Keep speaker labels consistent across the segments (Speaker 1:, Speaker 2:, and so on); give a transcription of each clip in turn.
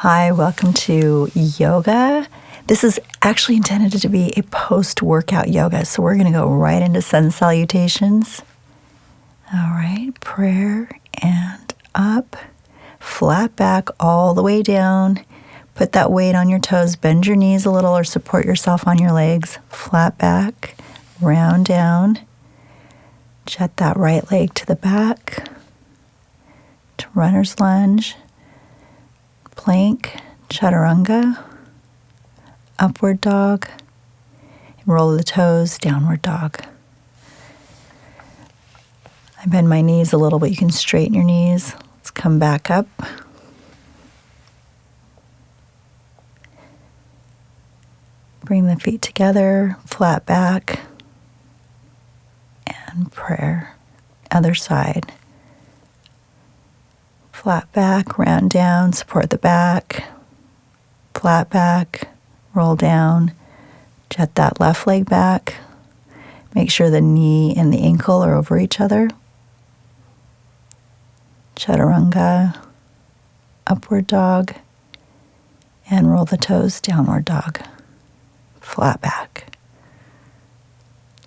Speaker 1: Hi, welcome to yoga. This is actually intended to be a post-workout yoga, so we're going to go right into sun salutations. All right, prayer and up, flat back all the way down. Put that weight on your toes, bend your knees a little or support yourself on your legs. Flat back, round down. Jet that right leg to the back. To runner's lunge. Plank, chaturanga, upward dog, and roll the toes, downward dog. I bend my knees a little, but you can straighten your knees. Let's come back up. Bring the feet together, flat back, and prayer. Other side. Flat back, round down, support the back. Flat back, roll down. Jet that left leg back. Make sure the knee and the ankle are over each other. Chaturanga, upward dog, and roll the toes, downward dog. Flat back.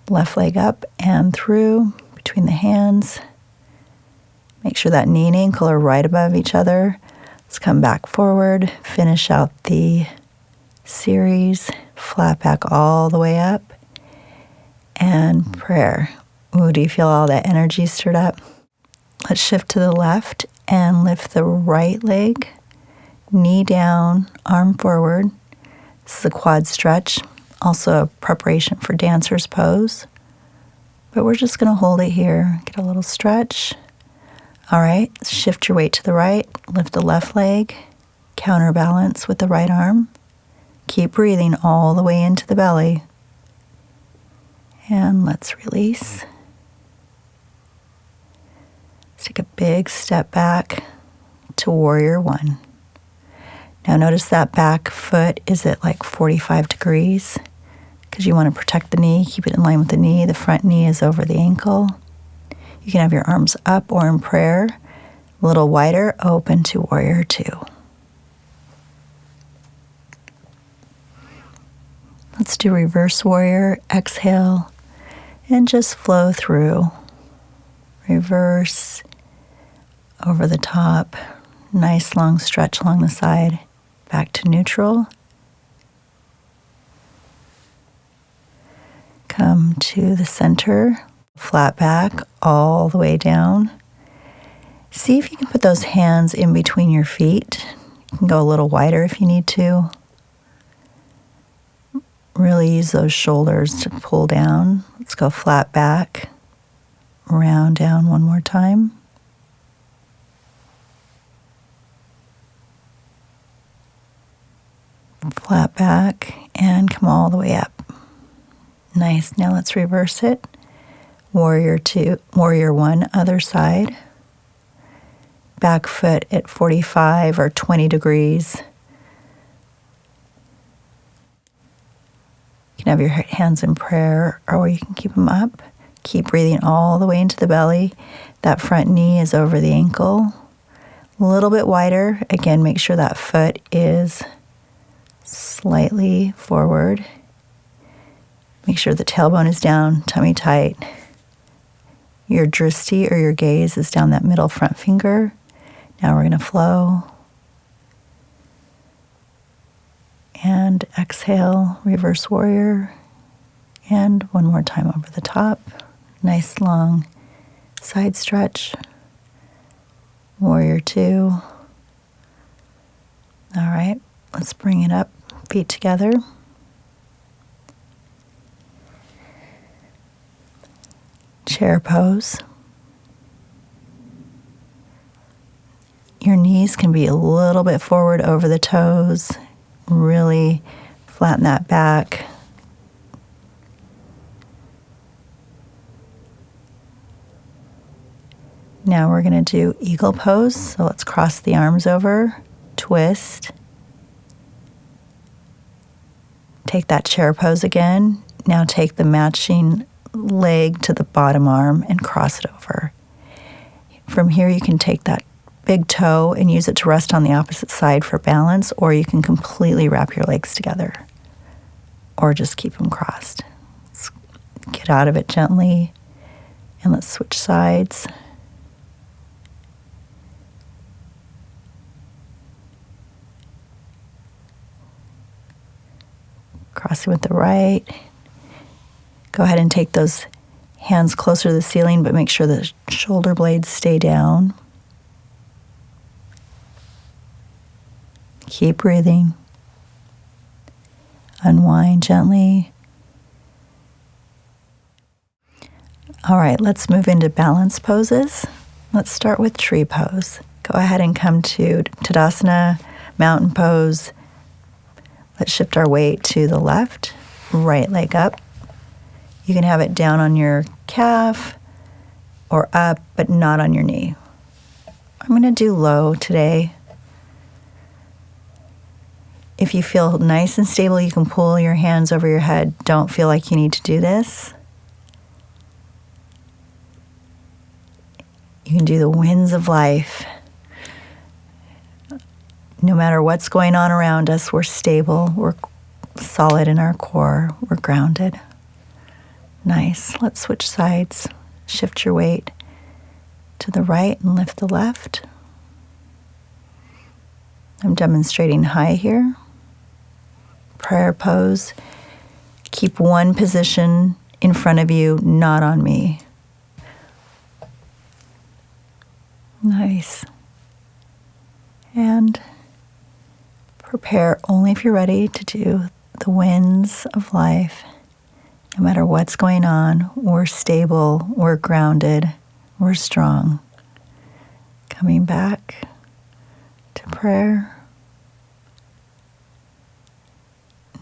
Speaker 1: Left leg up and through, between the hands. Make sure that knee and ankle are right above each other. Let's come back forward, finish out the series, flat back all the way up, and prayer. Ooh, do you feel all that energy stirred up? Let's shift to the left and lift the right leg, knee down, arm forward. This is a quad stretch, also a preparation for dancer's pose. But we're just going to hold it here, get a little stretch. All right, shift your weight to the right, lift the left leg, counterbalance with the right arm. Keep breathing all the way into the belly. And let's release. Let's take a big step back to warrior one. Now notice that back foot is at like 45 degrees because you want to protect the knee, keep it in line with the knee. The front knee is over the ankle. You can have your arms up or in prayer, a little wider, open to warrior two. Let's do reverse warrior, exhale, and just flow through. Reverse, over the top, nice long stretch along the side, back to neutral. Come to the center. Flat back all the way down. See if you can put those hands in between your feet. You can go a little wider if you need to. Really use those shoulders to pull down. Let's go flat back, round down one more time. Flat back and come all the way up. Nice. Now let's reverse it. Warrior two, warrior one, other side. Back foot at 45 or 20 degrees. You can have your hands in prayer or you can keep them up. Keep breathing all the way into the belly. That front knee is over the ankle. A little bit wider. Again, make sure that foot is slightly forward. Make sure the tailbone is down, tummy tight. Your drishti or your gaze is down that middle front finger. Now we're going to flow. And exhale, reverse warrior. And one more time over the top. Nice long side stretch. Warrior two. All right, let's bring it up, feet together. Chair pose. Your knees can be a little bit forward over the toes. Really flatten that back. Now we're going to do eagle pose. So let's cross the arms over, twist. Take that chair pose again. Now take the matching leg to the bottom arm and cross it over. From here you can take that big toe and use it to rest on the opposite side for balance, or you can completely wrap your legs together or just keep them crossed. Let's get out of it gently and let's switch sides. Crossing with the right. Go ahead and take those hands closer to the ceiling, but make sure the shoulder blades stay down. Keep breathing. Unwind gently. All right, let's move into balance poses. Let's start with tree pose. Go ahead and come to Tadasana, mountain pose. Let's shift our weight to the left, right leg up. You can have it down on your calf or up, but not on your knee. I'm going to do low today. If you feel nice and stable, you can pull your hands over your head. Don't feel like you need to do this. You can do the winds of life. No matter what's going on around us, we're stable, we're solid in our core, we're grounded. Nice. Let's switch sides. Shift your weight to the right and lift the left. I'm demonstrating high here. Prayer pose. Keep one position in front of you, not on me. Nice. And prepare only if you're ready to do the winds of life. No matter what's going on, we're stable, we're grounded, we're strong. Coming back to prayer.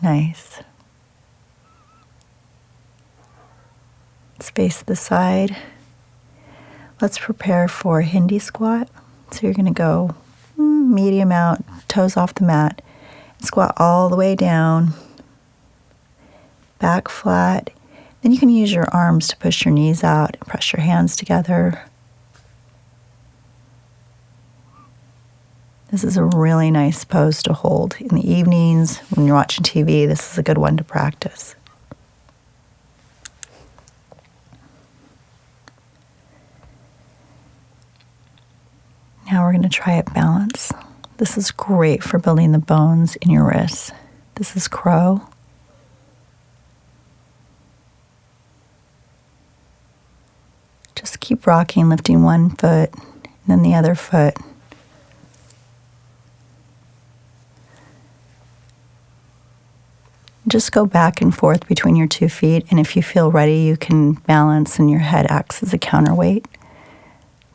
Speaker 1: Nice. Let's face the side. Let's prepare for Hindi squat. So you're going to go medium out, toes off the mat. Squat all the way down, back flat. Then you can use your arms to push your knees out, press your hands together. This is a really nice pose to hold in the evenings when you're watching TV. This is a good one to practice. Now we're going to try it balance. This is great for building the bones in your wrists. This is crow. Just keep rocking, lifting one foot, and then the other foot. Just go back and forth between your 2 feet, and if you feel ready, you can balance and your head acts as a counterweight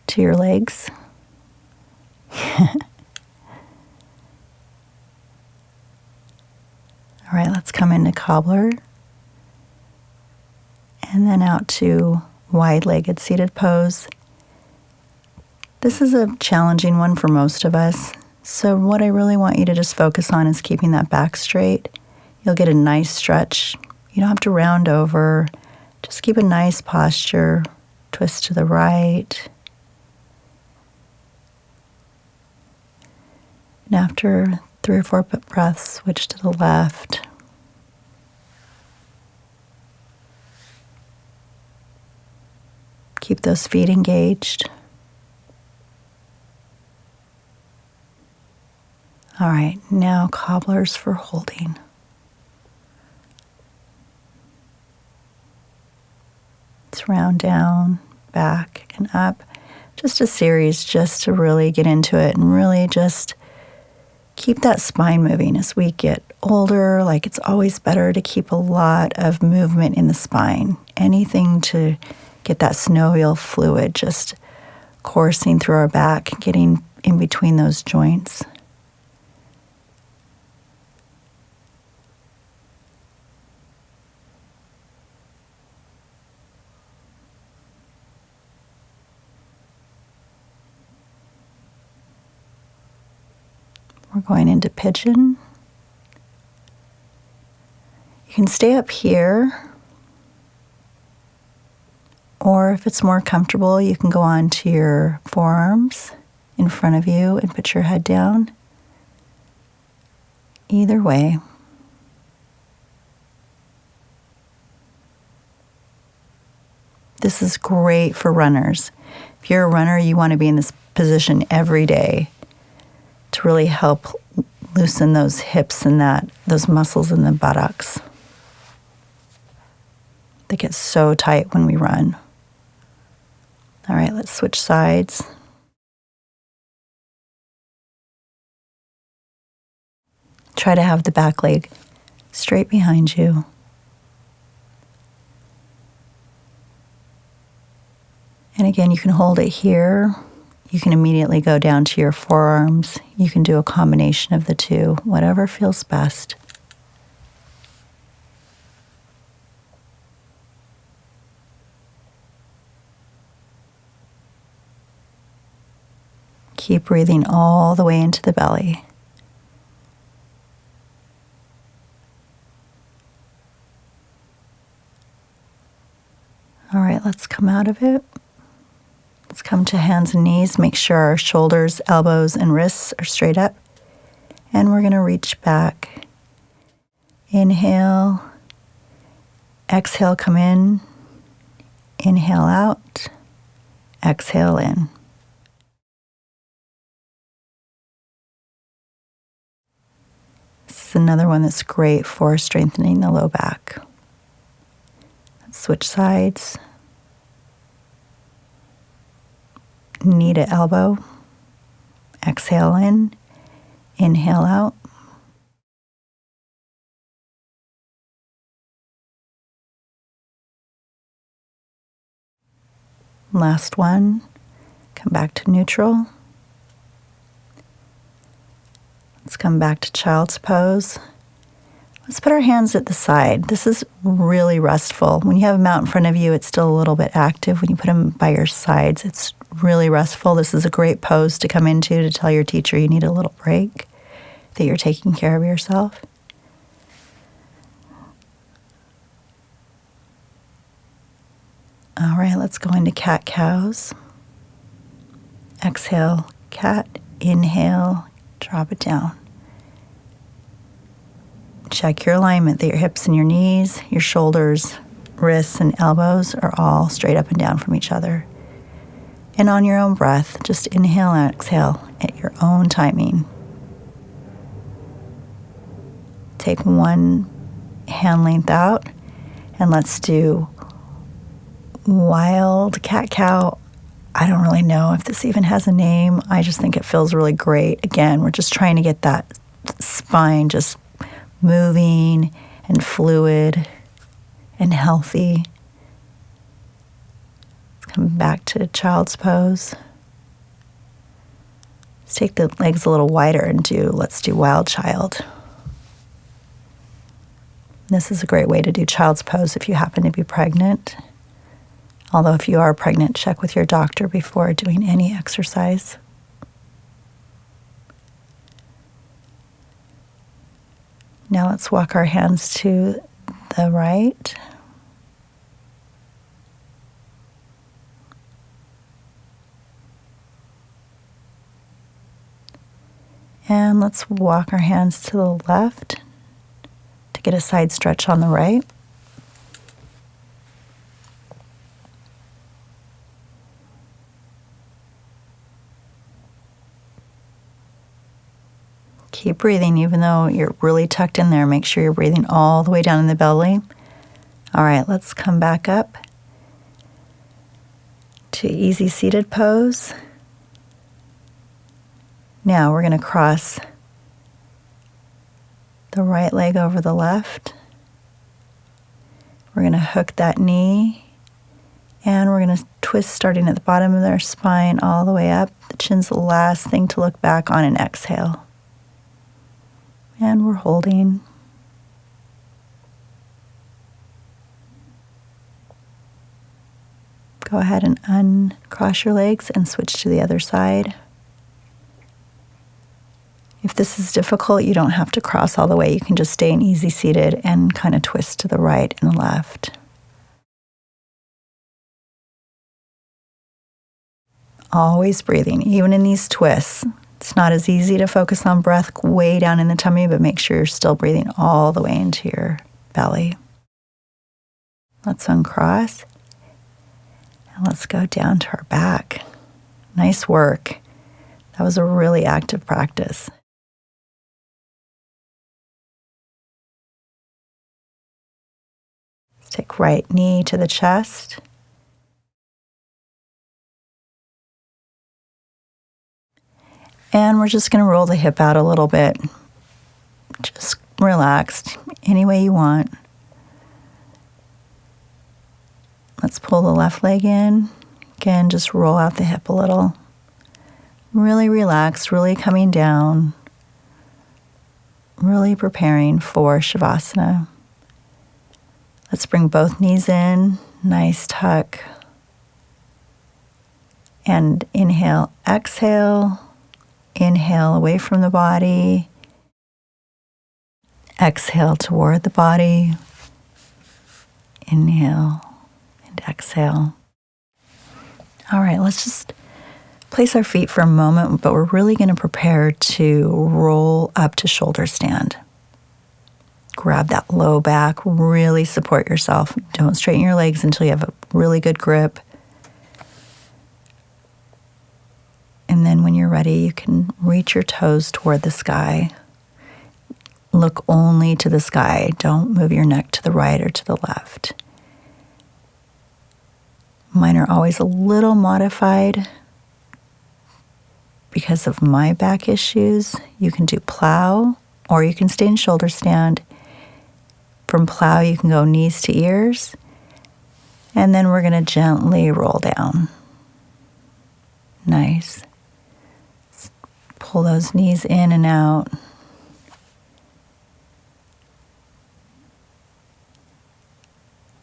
Speaker 1: to your legs. All right, let's come into cobbler and then out to wide-legged seated pose. This is a challenging one for most of us. So what I really want you to just focus on is keeping that back straight. You'll get a nice stretch. You don't have to round over. Just keep a nice posture. Twist to the right. And after 3 or 4 breaths, switch to the left. Keep those feet engaged. All right, now cobblers for holding. Let's round down, back, and up. Just a series just to really get into it and really just keep that spine moving as we get older. Like, it's always better to keep a lot of movement in the spine. Anything to get that synovial fluid just coursing through our back, getting in between those joints. We're going into pigeon. You can stay up here, or if it's more comfortable, you can go on to your forearms in front of you and put your head down. Either way. This is great for runners. If you're a runner, you want to be in this position every day to really help loosen those hips and those muscles in the buttocks. They get so tight when we run. All right, let's switch sides. Try to have the back leg straight behind you. And again, you can hold it here. You can immediately go down to your forearms. You can do a combination of the two, whatever feels best. Keep breathing all the way into the belly. All right, let's come out of it. Let's come to hands and knees. Make sure our shoulders, elbows, and wrists are straight up. And we're going to reach back. Inhale. Exhale, come in. Inhale out. Exhale in. This is another one that's great for strengthening the low back. Let's switch sides. Knee to elbow. Exhale in. Inhale out. Last one. Come back to neutral. Let's come back to child's pose. Let's put our hands at the side. This is really restful. When you have them out in front of you, it's still a little bit active. When you put them by your sides, it's really restful. This is a great pose to come into to tell your teacher you need a little break, that you're taking care of yourself. All right, let's go into cat-cows. Exhale, cat. Inhale, drop it down. Check your alignment, that your hips and your knees, your shoulders, wrists, and elbows are all straight up and down from each other. And on your own breath, just inhale and exhale at your own timing. Take one hand length out, and let's do wild cat-cow. I don't really know if this even has a name. I just think it feels really great. Again, we're just trying to get that spine just moving and fluid and healthy. Let's come back to child's pose. Let's take the legs a little wider and let's do wild child. This is a great way to do child's pose if you happen to be pregnant. Although if you are pregnant, check with your doctor before doing any exercise. Now let's walk our hands to the right. And let's walk our hands to the left to get a side stretch on the right. Keep breathing, even though you're really tucked in there. Make sure you're breathing all the way down in the belly. All right, let's come back up to easy seated pose. Now we're going to cross the right leg over the left. We're going to hook that knee, and we're going to twist starting at the bottom of their spine all the way up. The chin's the last thing to look back on, and exhale. And we're holding. Go ahead and uncross your legs and switch to the other side. If this is difficult, you don't have to cross all the way. You can just stay in easy seated and kind of twist to the right and the left. Always breathing, even in these twists. It's not as easy to focus on breath way down in the tummy, but make sure you're still breathing all the way into your belly. Let's uncross. And let's go down to our back. Nice work. That was a really active practice. Let's take right knee to the chest. And we're just going to roll the hip out a little bit. Just relaxed, any way you want. Let's pull the left leg in. Again, just roll out the hip a little. Really relaxed, really coming down. Really preparing for Savasana. Let's bring both knees in. Nice tuck. And inhale, exhale. Inhale away from the body. Exhale toward the body. Inhale and exhale. All right, let's just place our feet for a moment, but we're really going to prepare to roll up to shoulder stand. Grab that low back, really support yourself. Don't straighten your legs until you have a really good grip. And then when you're ready, you can reach your toes toward the sky. Look only to the sky. Don't move your neck to the right or to the left. Mine are always a little modified because of my back issues. You can do plow or you can stay in shoulder stand. From plow, you can go knees to ears. And then we're going to gently roll down. Nice. Pull those knees in and out.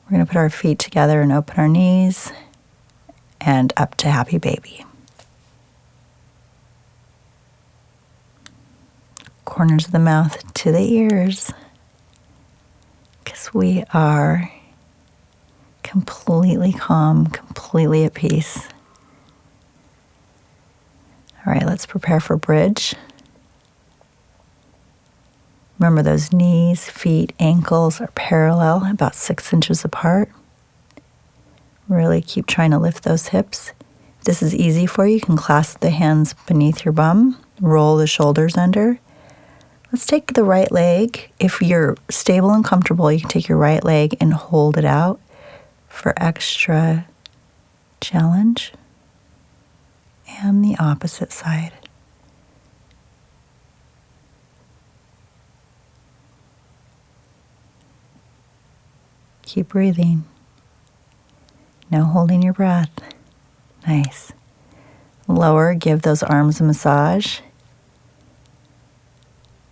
Speaker 1: We're going to put our feet together and open our knees and up to happy baby. Corners of the mouth to the ears, because we are completely calm, completely at peace. All right, let's prepare for bridge. Remember those knees, feet, ankles are parallel, about 6 inches apart. Really keep trying to lift those hips. If this is easy for you, you can clasp the hands beneath your bum, roll the shoulders under. Let's take the right leg. If you're stable and comfortable, you can take your right leg and hold it out for extra challenge. And the opposite side. Keep breathing. No holding your breath. Nice. Lower, give those arms a massage.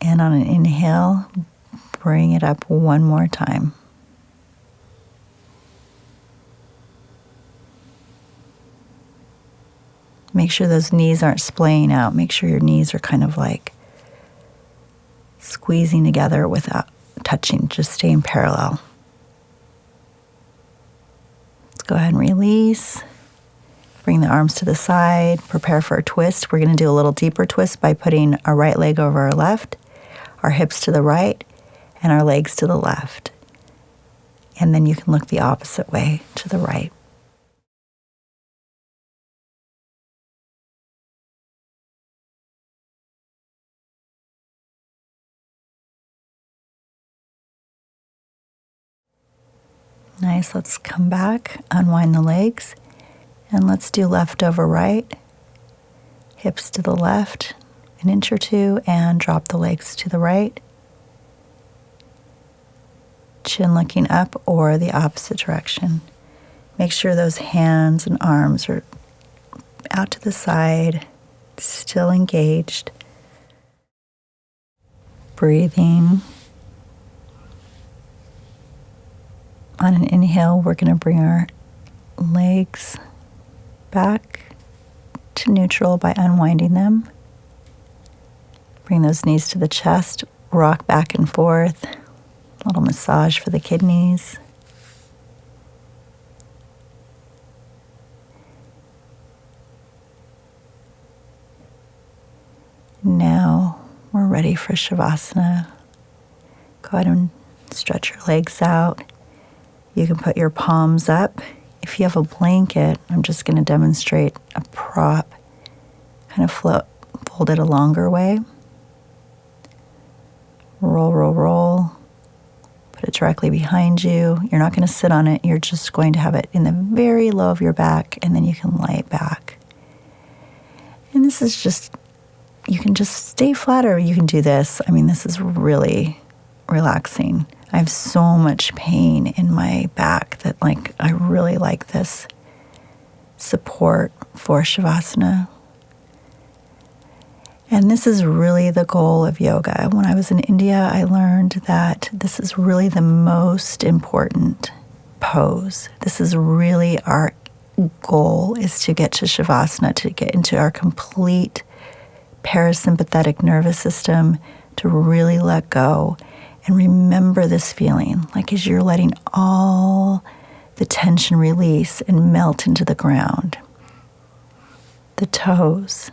Speaker 1: And on an inhale, bring it up one more time. Make sure those knees aren't splaying out. Make sure your knees are kind of like squeezing together without touching, just staying parallel. Let's go ahead and release. Bring the arms to the side. Prepare for a twist. We're going to do a little deeper twist by putting our right leg over our left, our hips to the right, and our legs to the left. And then you can look the opposite way to the right. Nice, let's come back, unwind the legs, and let's do left over right, hips to the left, an inch or two, and drop the legs to the right. Chin looking up or the opposite direction. Make sure those hands and arms are out to the side, still engaged. Breathing. On an inhale, we're going to bring our legs back to neutral by unwinding them. Bring those knees to the chest, rock back and forth. A little massage for the kidneys. ready for Shavasana. Go ahead and stretch your legs out. You can put your palms up. If you have a blanket, I'm just going to demonstrate a prop. Kind of fold it a longer way. Roll, roll, roll. Put it directly behind you. You're not going to sit on it. You're just going to have it in the very low of your back, and then you can lie it back. And this is just, you can just stay flat, or you can do this. I mean, this is really relaxing. I have so much pain in my back that I really like this support for Shavasana. And this is really the goal of yoga. When I was in India, I learned that this is really the most important pose. This is really our goal, is to get to Shavasana, to get into our complete parasympathetic nervous system, to really let go and remember this feeling, as you're letting all the tension release and melt into the ground. The toes,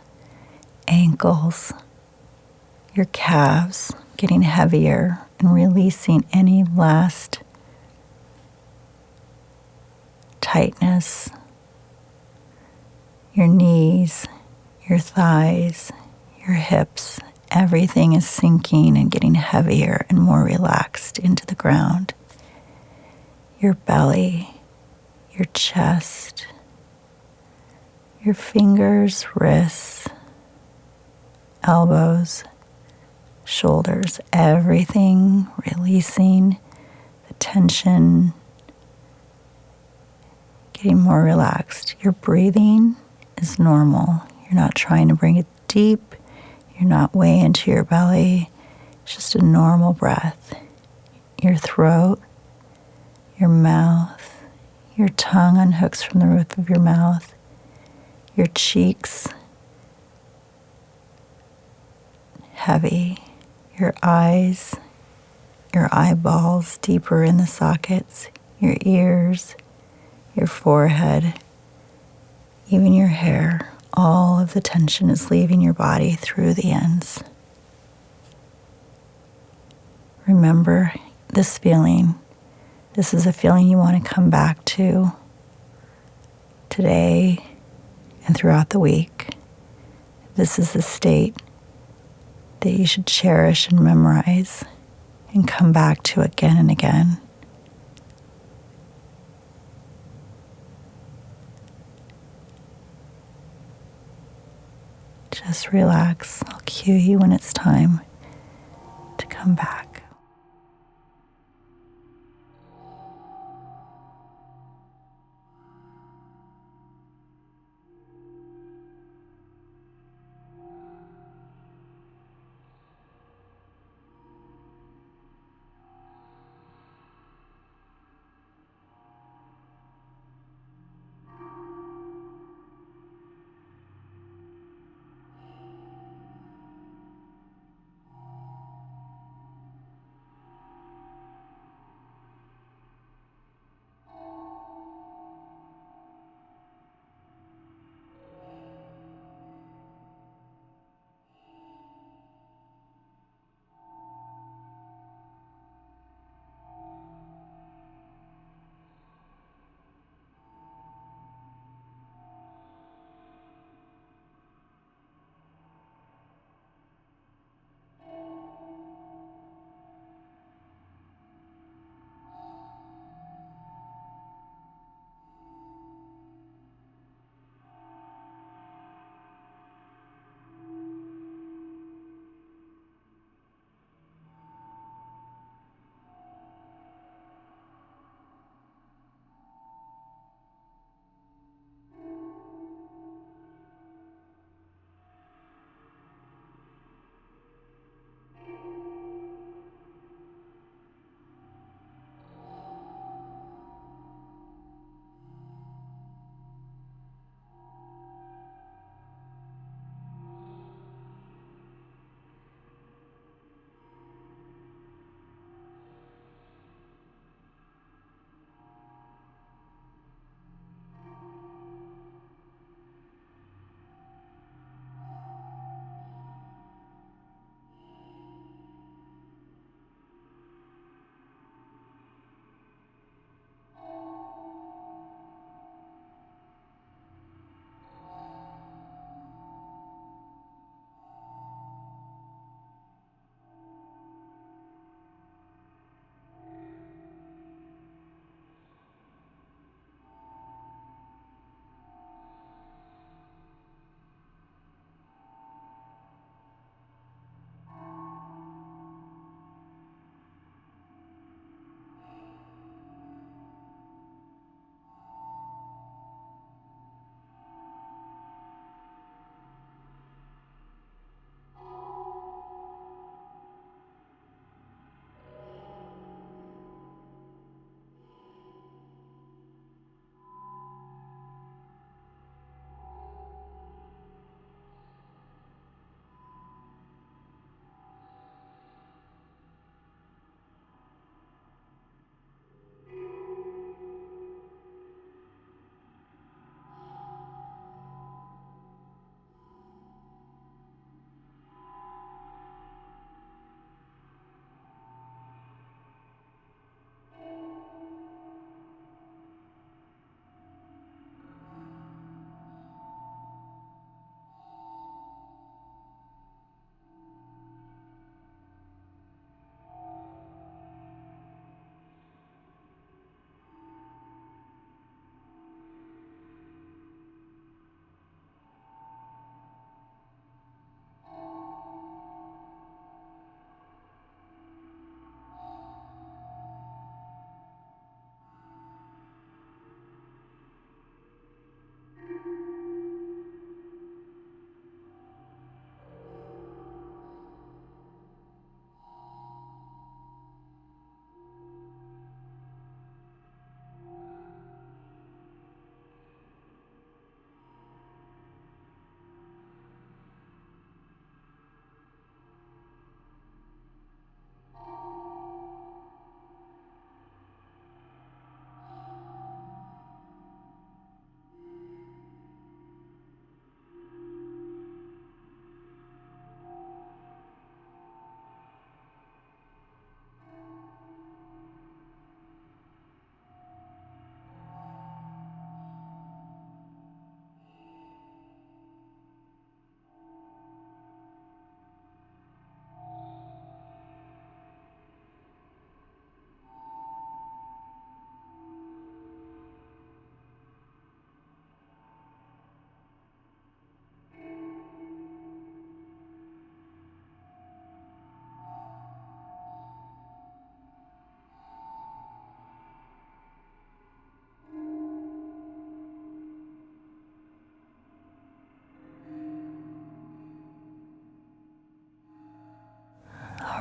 Speaker 1: ankles, your calves getting heavier and releasing any last tightness. Your knees, your thighs, your hips, everything is sinking and getting heavier and more relaxed into the ground. Your belly, your chest, your fingers, wrists, elbows, shoulders, everything releasing the tension, getting more relaxed. Your breathing is normal. You're not trying to bring it deep. You're not way into your belly. It's just a normal breath. Your throat, your mouth, your tongue unhooks from the roof of your mouth, your cheeks, heavy, your eyes, your eyeballs deeper in the sockets, your ears, your forehead, even your hair. All of the tension is leaving your body through the ends. Remember this feeling. This is a feeling you want to come back to today and throughout the week. This is the state that you should cherish and memorize and come back to again and again. Just relax. I'll cue you when it's time to come back.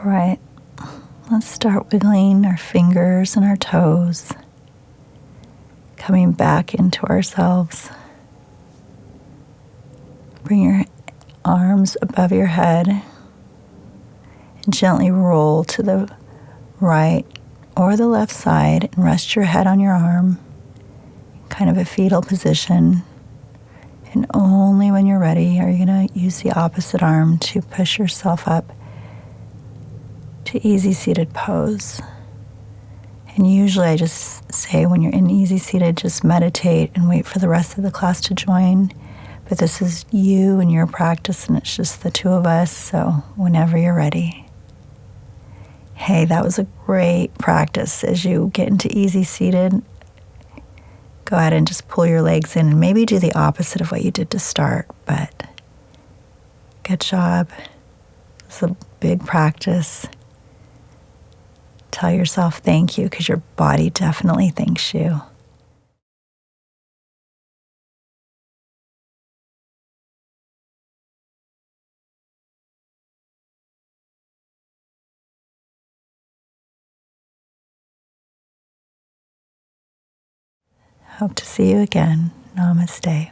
Speaker 1: All right, let's start wiggling our fingers and our toes, coming back into ourselves. Bring your arms above your head and gently roll to the right or the left side and rest your head on your arm, kind of a fetal position. And only when you're ready are you going to use the opposite arm to push yourself up to easy seated pose. And usually I just say when you're in easy seated, just meditate and wait for the rest of the class to join. But this is you and your practice, and it's just the two of us, so whenever you're ready. Hey, that was a great practice. As you get into easy seated, go ahead and just pull your legs in and maybe do the opposite of what you did to start, but good job. It's a big practice. Tell yourself thank you because your body definitely thanks you. Hope to see you again. Namaste.